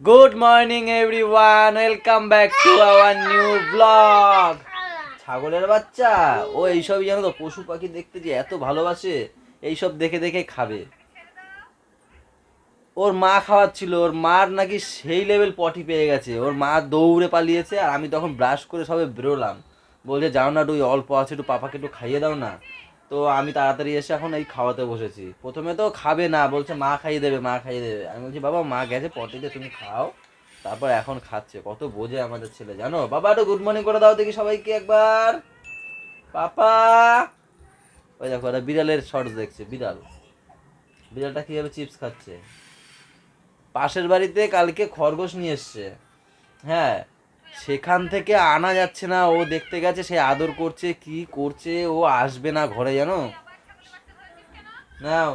Good morning everyone, welcome back to our new blog. ছাগলের বাচ্চা ও এইসবই জানো তো, পশু পাখি দেখতে যে এত ভালোবাসে, এইসব দেখে দেখে খাবে। ওর মা খাওয়াচ্ছিল, ওর মার নাকি সেই লেভেল পটি পেয়ে গেছে, ওর মা দৌড়ে পালিয়েছে। আর আমি তখন ব্রাশ করে সবে বেরোলাম, বলছে যাও না একটু অল্প আছে, একটু পাপাকে একটু খাইয়ে দাও না। তো আমি তাড়াতাড়ি এসে এখন এই খাওয়াতে বসেছি। প্রথমে তো খাবে না, বলছে মা খাইয়ে দেবে, মা খাইয়ে দেবে। আমি বলছি বাবা মা গেছে পটিতে, তুমি খাও। তারপর এখন খাচ্ছে। কত বোঝে আমাদের ছেলে জানো। বাবা একটু গুড মর্নিং করে দাও দেখি সবাইকে একবার। পাপা, ওই দেখো একটা বিড়ালের শর্টস দেখছে। বিড়াল, বিড়ালটা কিভাবে চিপস খাচ্ছে। পাশের বাড়িতে কালকে খরগোশ নিয়ে এসছে, হ্যাঁ, সেখান থেকে আনা যাচ্ছে না। ও দেখতে গেছে, সে আদর করছে, কি করছে, ও আসবে না ঘরে জানো। নাও,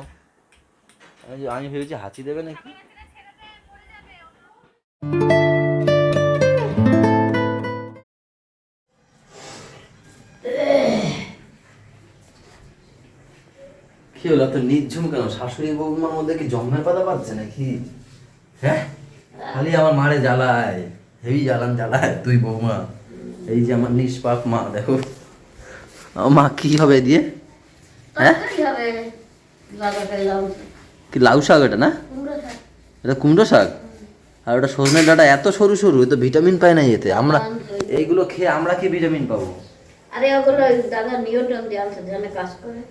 আমি ভেবেছি হাঁচি দেবে নাকি। কি হলো এত নির্ঝুম কেন? শাশুড়ি বৌমার মধ্যে কি জম্মের পাতা পাচ্ছে নাকি? হ্যাঁ, খালি আমার মারে জ্বালায়, হেভি জ্বালায় তুই বৌমা। এই যে আমার নিষ্পাপ মা, দেখো আমার মা কি হবে দিয়ে। হ্যাঁ, কি লাউ শাক এটা? না, এটা কুমড়ো শাক। আর ওটা সজনে ডাঁটা, এত সরু সরু, এ তো ভিটামিন পায় না এতে। আমরা এইগুলো খেয়ে আমরা কি ভিটামিন পাবো? আরে ওগুলো দাদা নিউটন দিয়ে আছে, জানে কাজ করে।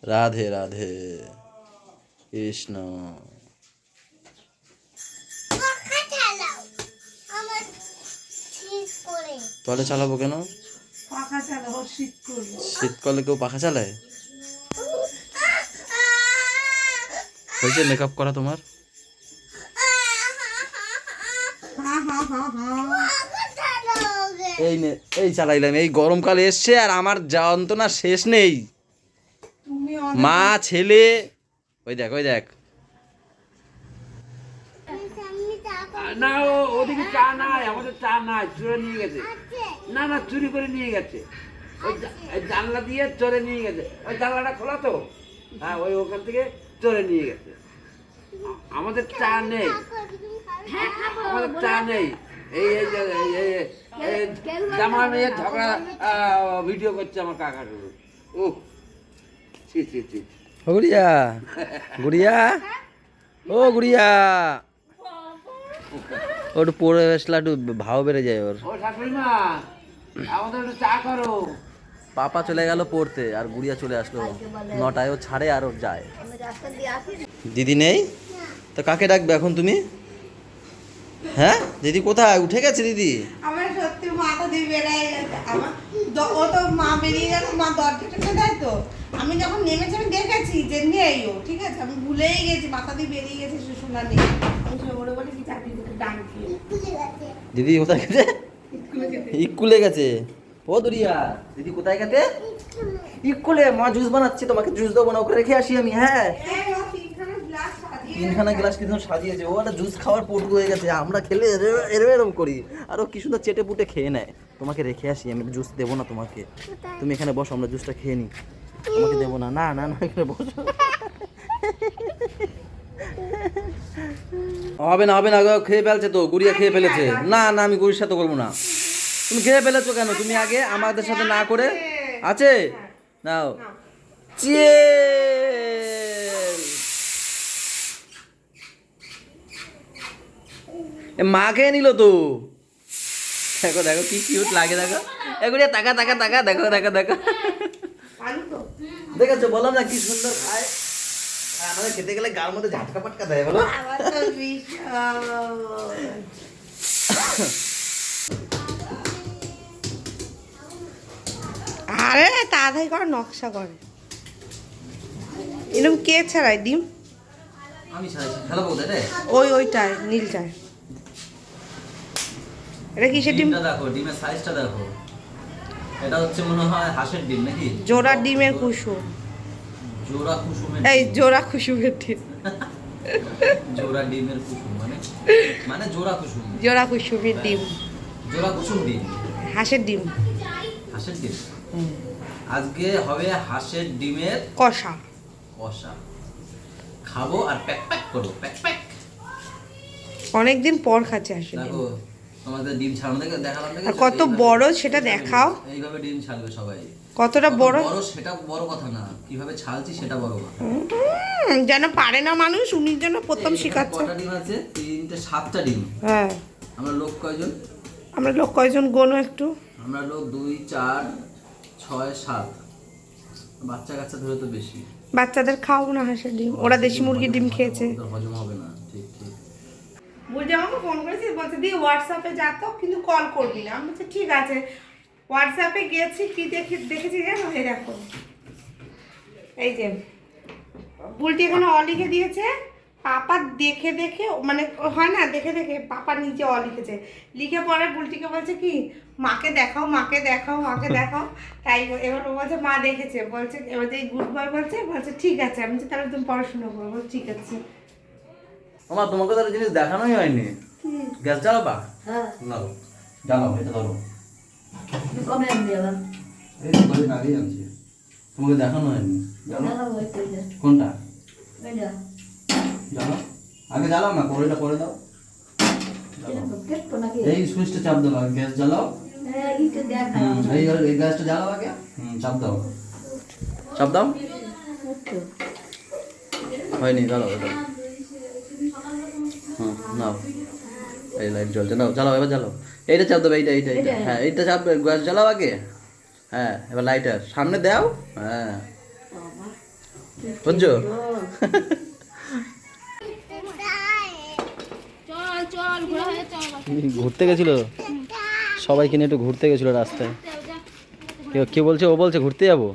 রাধে রাধে কৃষ্ণ। তাহলে চালাবো কেন? শীতকালে কেউ পাখা চালায়? হয়েছে মেকআপ করা তোমার? এই নে, এই চালাইলাম। এই গরমকালে এসছে আর আমার যন্ত্রণা শেষ নেই। মা ছেলে, ওই দেখ ওই দেখ। না, ওদিকে চা নাই, আমাদের চা নাই, চোরে নিয়ে গেছে। না না, চুরি করে নিয়ে গেছে। ওই জানলা দিয়ে চোরে নিয়ে গেছে। ওই জানলাটা খোলা তো, হ্যাঁ, ওই ওখান থেকে চোরে নিয়ে গেছে। আমাদের চা নেই, আমাদের চা নেই। এই এই যে জামা মেয়ের ঝগড়া ভিডিও করছে আমার কাকার। ও ছি ছি ছি। গুড়িয়া, গুড়িয়া, ও গুড়িয়া, ওর পরে আসলে একটু ভাও বেড়ে যায় ওর। ও শাশুড়ি মা, আমাদের একটু চা করো। পাপা চলে গেল পড়তে, আর গুড়িয়া চলে আসলো 9টায়। ও ছাড়ে আর ও যায়। দিদি নেই তো কাকে ডাকবে এখন তুমি? হ্যাঁ, দিদি কোথায়? উঠে গেছে দিদি? আমার সত্যি মাথা দিয়ে বেরিয়ে গেছে। আমার ও তো মা বেরিয়ে গেছে, মা দরজাটা দেয় তো। আমি যখন নেমেছি আমি দেখেছি যে নেই ও, ঠিক আছে, আমি ভুলেই গেছি, মাথা দিয়ে বেরিয়ে গেছে, শোনা নেই। আমি ওরে বলে কি চাকরি ডাকি। দিদি কোথায় গেছে? ইস্কুলে গেছে। ও দুরিয়া, দিদি কোথায় গেছে? ইস্কুলে। মা জুস বানাচ্ছে, তোমাকে জুস দেবো না, ওকে রেখে আসি আমি। হ্যাঁ, তিনখানা গ্লাস কিন্তু সাজিয়েছে। ও একটা জুস খাওয়ার পটু হয়ে গেছে। আমরা খেলে এরম এরম করি, আর ও কি সুন্দর চেটে পুটে খেয়ে নেয়। তোমাকে রেখে আসি আমি, জুস দেবো না তোমাকে। তুমি এখানে বসো, আমরা জুসটা খেয়ে নিই। তোমাকে দেবো না। না না না, এখানে বসো। হবে না হবে না, খেয়ে ফেলছে তো, গুড়িয়া খেয়ে ফেলেছে। না না, আমি গুড়ির সাথে করবো না। তুমি খেয়ে ফেলেছো কেন? তুমি আগে আমাদের সাথে না করে। আছে, নাও। মা খেয়ে নিল তো। দেখো দেখো কি কিউট লাগে, দেখো এগুলিয়া, তাকা তাকা তাকা, দেখো দেখো দেখো। দেখেছো, বললাম না কি সুন্দর খায়। আর আমাদের খেতে গেলে গার মধ্যে ঝাটকা পাটকা দেয়, বলো। আরে তাড়াতাড়ি করে নকশা করে। এরকম কে ছাড়াই ডিম? আমি ছাড়াইছি, ভালো বলতে রে। ওইটায় নীলটায়। এটা কিসের ডিম? ডিমটা দেখো, ডিমের সাইজটা দেখো। এটা হচ্ছে মনে হয় হাঁসের ডিম নাকি? জোড়া ডিমের কুসুম। জোড়া কুসুমের এই জোড়া কুসুমের ডিম। জোড়া ডিমের কুসুম মানে, মানে জোড়া কুসুম। জোড়া কুসুমের ডিম। জোড়া কুসুম ডিম, হাঁসের ডিম হাঁসের ডিম। আজকে হবে হাঁসের ডিমের কষা। কষা খাবো আর প্যাক প্যাক করবো, প্যাক প্যাক। অনেকদিন পর খাচ্ছে হাঁসের ডিম। দেখো তোমাদের ডিম ছাড়ানো দেখালাম, আর কত বড় সেটা দেখাও। এইভাবে ডিম ছাড়বে সবাই। কতটা বড় সেটা বড় কথা না, কিভাবে ছাড়ছি সেটা বড় কথা। যেন পারে না মানুষ, উনি যেন প্রথম শিখাচ্ছে। কটা ডিম আছে? 3টে 7টা ডিম। হ্যাঁ, আমরা লোক কয়জন? আমরা লোক কয়জন গোনো একটু। আমরা লোক 2 4 6 7। বাচ্চা কাচ্চা ধরে তো বেশি। বাচ্চাদের খাও না হাঁসের ডিম, ওরা দেশি মুরগির ডিম খেয়েছে। ওদের হজম হবে না। ঠিক ঠিক। বুঝে আমাকে ফোন করেছি, বলছে দিয়ে হোয়াটসঅ্যাপে যা তো, কিন্তু কল করবি না। আমি বলছি ঠিক আছে। হোয়াটসঅ্যাপে গেছি, কি দেখেছি জানো? এই দেখো, এই যে বুলটি এখানে অ লিখে দিয়েছে। পাপা দেখে দেখে, মানে হয় না, দেখে দেখে পাপা নিচে অ লিখেছে। লিখে পরে বুলটিকে বলছে কি, মাকে দেখাও, মাকে দেখাও, মাকে দেখাও। তাই এবার ও বলছে মা দেখেছে, বলছে এবার এই গুড বয় বলছে ঠিক আছে। আমি বলছি তাহলে তুমি পড়াশোনা করবো। ঠিক আছে। ওমা তোমাকে তো জিনিস দেখানোই হয়নি। গ্যাস জ্বালাবা? হ্যাঁ, নাও জ্বালাও, এটা ধরো। কবে আনবি আবার? এই তো কদিন আগেই আনছি, তোমাকে দেখানো হয়নি। জ্বালাও। জ্বালাবো একটু এটা। কোনটা? এটা। জ্বালাও, আগে জ্বালাও না, কড়াইটা করে দাও। এটা তো কেটবো নাকি? এই সুইচটা চাপ দাও, আগে গ্যাস জ্বালাও। হ্যাঁ, এইটা দেখা। এই গ্যাসটা জ্বালাও আগে। চাপ দাও, চাপ দাও। একটু। হয়নি, জ্বালাও এটা। নাও, এই লাইট জ্বলছে, নাও জ্বালাও, এবার জ্বালাও। এইটা চাপ দেবে, এইটা এইটা এইটা। হ্যাঁ, এইটা চাপ, গ্যাস জ্বালাও আগে। হ্যাঁ, এবার লাইটার সামনে দাও। হ্যাঁ, বুঝছো? ঘুরতে গেছিল, সবাইকে নিয়ে একটু ঘুরতে গেছিল রাস্তায়। কেউ বলছে, ও বলছে ঘুরতে যাবো।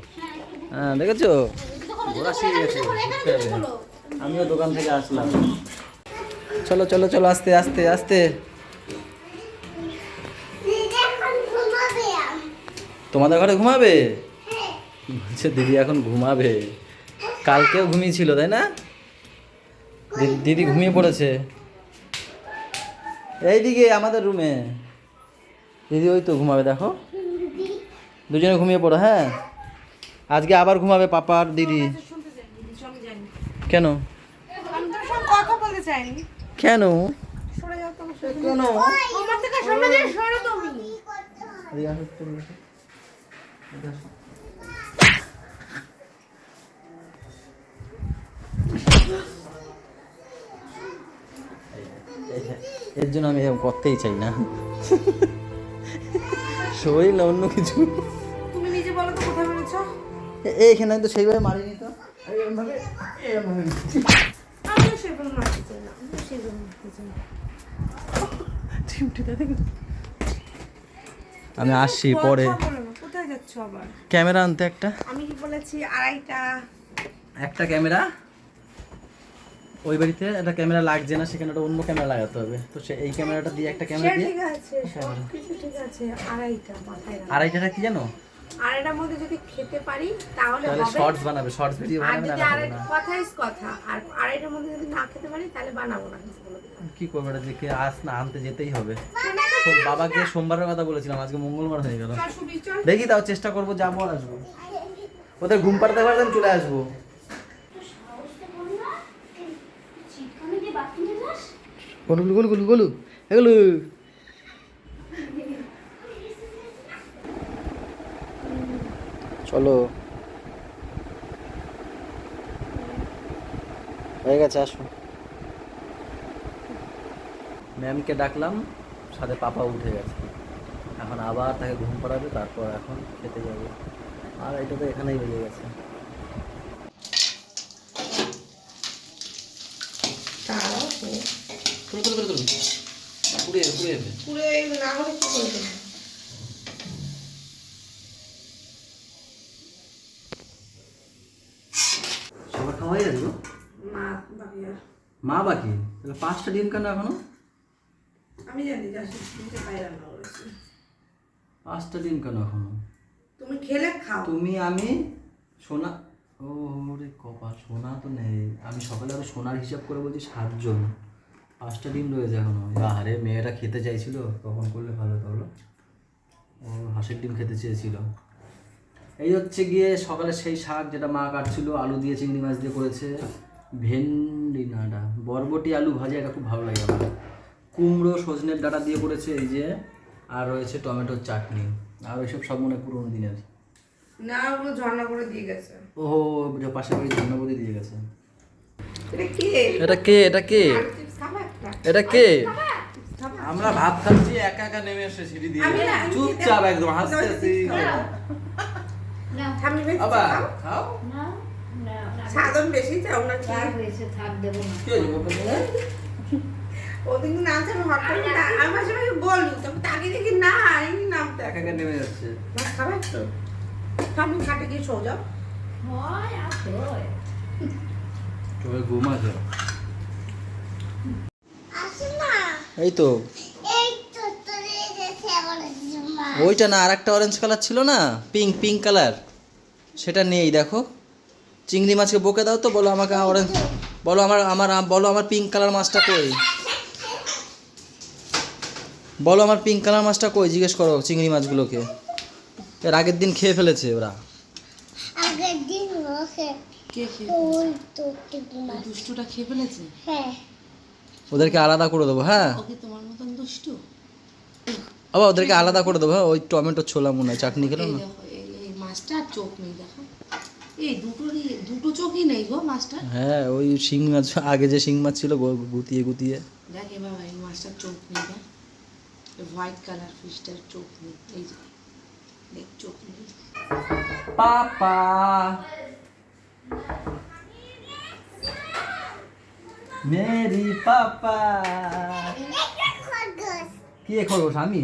হ্যাঁ, দেখেছো ঘোরা শিখে গেছে, ঘুরতে যাবে। আমিও দোকান থেকে আসলাম। চলো চলো চলো, আস্তে আস্তে আস্তে। তোমাদের ঘরে ঘুমাবে? বলছে দিদি এখন ঘুমাবে। কালকেও ঘুমিয়েছিল তাই না? দিদি ঘুমিয়ে পড়েছে এইদিকে আমাদের রুমে। দিদি ওই তো ঘুমাবে, দেখো দুজনে ঘুমিয়ে পড়ো। হ্যাঁ, আজকে আবার ঘুমাবে পাপা আর দিদি। কেন কথা বলতে চাইনি। কেন সরে যাও তো। কেন? আমার থেকে সামনে দিয়ে সরো তুমি। এদিকে আসো, তুমি আসো। এদিকে আসো। এর জন্য আমি এরকম করতেই চাই না। শরীর না অন্য কিছু। তুমি নিজে বলো তো কোথায় বলেছো? এইখানে তো সেইভাবে মারিনি তো, এরকমভাবে এরকমভাবে। আমি সেভাবে মারতে চাই না, আমি সেভাবে মারতে চাই না। আমি আসছি পরে। কথা বলো না, কোথায় যাচ্ছ আবার? ক্যামেরা আনতে একটা। আমি কি বলেছি 2.5টা? একটা ক্যামেরা ওই বাড়িতে একটা ক্যামেরা লাগছে না, সেখানে একটা অন্য ক্যামেরা লাগাতে হবে। তো সে এই ক্যামেরাটা দিয়ে একটা ক্যামেরা দিয়ে। ঠিক আছে, সব কিছু ঠিক আছে। 2.5টা মাথায় রাখো। আড়াইটাটা কি জানো? আর এটার মধ্যে যদি খেতে পারি তাহলে তাহলে হবে। শর্টস বানাবে, শর্টস ভিডিও আর বানাবে না, যদি হবে আড়াইটা না। কথা। আর আড়াইটার মধ্যে যদি না খেতে পারি তাহলে বানাবো না। কি করবে এটা, যে আস না আনতে যেতেই হবে। বাবাকে সোমবারের কথা বলেছিলাম, আজকে মঙ্গলবার হয়ে গেল। দেখি তাও চেষ্টা করবো, যাবো আর আসবো। ওদের ঘুম পাড়াতে পারলে আমি চলে আসবো। গলু গলু গলু গলু এগুলো। চলো, হয়ে গেছে, আসো। ম্যামকে ডাকলাম, সাথে পাপা উঠে গেছে। এখন আবার তাকে ঘুম পাড়াবে, তারপর এখন খেতে যাবে। আর এটা তো এখানেই বেরিয়ে গেছে। সবার খাওয়াই যাবে? মা বাকি? তাহলে 5টা ডিম কেন এখনো? আমি জানি রান্না করেছি। 5টা ডিম কেন এখনো? তুমি খেলে খাও। তুমি, আমি, সোনা। ও রে কপাল, সোনা তো নেই। আমি সকালে আরো সোনার হিসাব করে বলছি 7 জন। 5টা ডিম রয়েছে এখনো। আরে মেয়েটা খেতে চাইছিল, কখন করলে ভালো হতো বলো? ও হাঁসের ডিম খেতে চেয়েছিল। এই হচ্ছে গিয়ে সকালে সেই শাক যেটা মা কাটছিল, আলু দিয়ে চিংড়ি মাছ দিয়ে করেছে। ভেন্ডি নাটা বরবটি আলু ভাজা, এটা খুব ভালো লাগে আমার। কুমড়ো সজনের ডাঁটা দিয়ে করেছে এই যে, আর রয়েছে টমেটোর চাটনি। আর ওইসব সব মনে হয় পুরোনো দিনের। না ওগুলো ঝর্ণা করে দিয়ে গেছে। ও পাশের বাড়ি ধন্যবাদই দিয়ে গেছে। এটা কে? এটা কে? এটা কে? খাবা একটা? এটা কে? খাবা? আমরা ভাত খাচ্ছি, একা একা নেমে এসে সিঁড়ি দিয়ে আমি না, আমি চুপচাপ একদম হাসতে হাসতে। না আমি বেশি আবার খাও? খাও। না না সাধন বেশি চাও না কি? রাগ হয়েছে, থাক দেবো না। কি হয়েছে বলতে বলে? ওদিন নামছে আমি হট করে না, আমি মাঝে মাঝে বলি তবে তাকে দেখি না এই নামতে একা একা নেমে যাচ্ছে। ভাত খাবে তো আমি খাটে গিয়ে শো যাও। হয় আছে হয়। তবে ঘুম আছে। এই তো ওইটা না, আর একটা অরেঞ্জ কালার ছিল না, পিঙ্ক কালার, সেটা নেই। দেখো চিংড়ি মাছকে বকে দাও তো, বলো আমাকে অরেঞ্জ, বলো বলো আমার পিঙ্ক কালার মাছটা কই, বলো আমার পিঙ্ক কালার মাছটা কই, জিজ্ঞেস করো চিংড়ি মাছগুলোকে। এর আগের দিন খেয়ে ফেলেছে ওরা। আগের দিন কে খেয়ে ওই তো টিকুমা দুষ্টুটা খেয়ে ফেলেছে? হ্যাঁ ওদেরকে আলাদা করে দেবো। হ্যাঁ ওকে তোমার মতন দুষ্টু? আবার ওদেরকে আলাদা করে দেবো। হ্যাঁ ওই টমেটো ছোলা মনে হয় চাটনি খেলো এই না। দেখো এই মাছটা আর চোখ নেই দেখো, এই দুটো চোখই নেই গো মাছটা। হ্যাঁ ওই শিং মাছ, আগে যে শিং মাছ ছিল গুতিয়ে গুতিয়ে। দেখ এ বাবা এই মাছটার চোখ নেই, দেখ হোয়াইট কালার ফিশটার চোখ নেই, এই যে দেখ চোখ নেই। পাপা মেরি পাপা। কি এ খরগোশ? আমি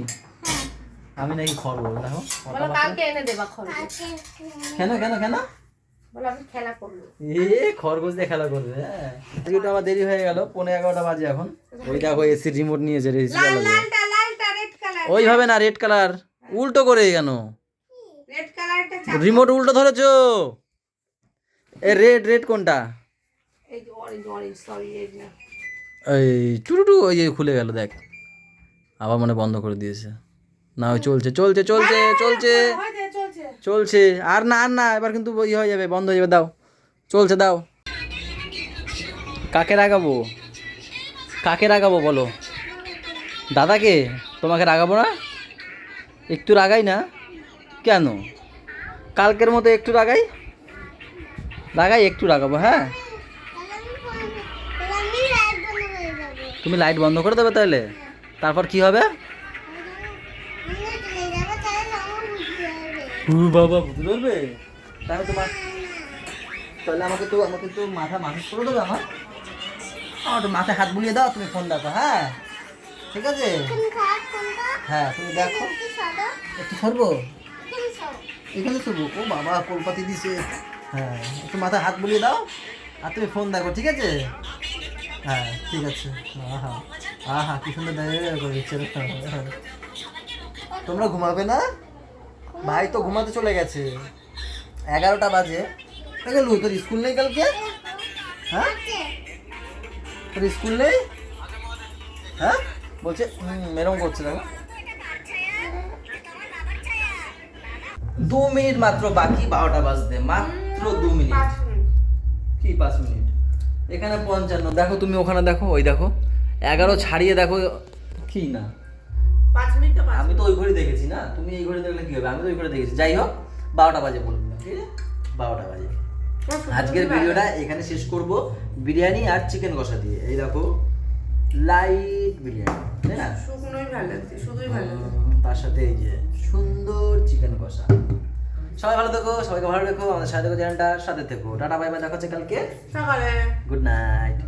নাকি খরগোশ? দেখো বলো কালকে এনে দেবা খরচ। কেন কেন কেন? বলো আমি খেলা করবো। এ খরগোশ দিয়ে খেলা করবে? হ্যাঁ আজকে আমার দেরি হয়ে গেল, 11:15 বাজে এখন। ওই দেখো এসি রিমোট নিয়েছে, লালটা রেড কালার, ওইভাবে না, রেড কালার উল্টো করে কেন? রেড কালারটা রিমোট উল্টো ধরেছো। এ রেড কোনটা? এই যে অরেঞ্জ সরি এই যে এই টুটু ওই যে খুলে গেল, দেখ আবার মনে বন্ধ করে দিয়েছে। না ওই চলছে চলছে চলছে চলছে চলছে। চলছে। আর না এবার কিন্তু ওই হয়ে যাবে, বন্ধ হয়ে যাবে। দাও চলছে, দাও। কাকে রাগাবো? কাকে রাগাবো বলো? দাদাকে? তোমাকে রাগাবো না? একটু রাগাই না কেন? কালকের মতো একটু রাগাই একটু রাগাবো। হ্যাঁ আমি রাইড বন্ধ হয়ে যাবো, তুমি লাইট বন্ধ করে দেবে তাহলে? তারপর কি হবে? আমি চলে যাবো, তাহলে আমার বুঝতে হবে। বাবা বুঝতে পারবে? তাহলে তোমার, তাহলে আমাকে তো মাথা মাসাজ করে দেবে। আমার তো মাথায় হাত বুলিয়ে দাও, তুমি ফোন দেখো। হ্যাঁ ঠিক আছে। এখানে খারাপ কোনটা? হ্যাঁ তুমি দেখো। একটু সরো, একটু সরবো? এখানে সরো। এখানে সরবো? ও বাবা কলপাতি দিছে। হ্যাঁ একটু মাথায় হাত বুলিয়ে দাও আর তুমি ফোন দেখো, ঠিক আছে? হ্যাঁ ঠিক আছে। আহা কি সুন্দর দিচ্ছে। তোমরা ঘুমাবে না? ভাই তো ঘুমাতে চলে গেছে, 11টা বাজে। গেলু তোর স্কুল নেই কালকে? হ্যাঁ তোর স্কুল নেই? হ্যাঁ বলছে এরকম করছে। দেখো 2 মিনিট মাত্র বাকি 12টা বাজতে, মাত্র 2 মিনিট। কি 5 মিনিট? এখানে 55। দেখো তুমি ওখানে দেখো, ওই দেখো 11 ছাড়িয়ে দেখো কি না। 5 মিনিট তো আমি তো ওই ঘড়ি দেখেছি না, তুমি এই ঘড়ি দেখলে কি হবে? আমি তো ওই ঘড়ি দেখেছি। যাই হোক 12টা বাজে বলুন না, ঠিক আছে? 12টা বাজে। আজকের ভিডিওটা এখানে শেষ করব বিরিয়ানি আর চিকেন কষা দিয়ে। এই দেখো লাইট বিরিয়ানি, তাই না? শুকনোই ভালো লাগছে, শুধুই ভালো লাগছে। তার সাথে এই যে সুন্দর চিকেন কষা। সবাই ভালো থেকো, সবাইকে ভালো রেখো, আমাদের সাথে থেকো, চ্যানেলটার সাথে থেকো। টাটা বাই বাই, দেখা হচ্ছে কালকে সকালে। Good night.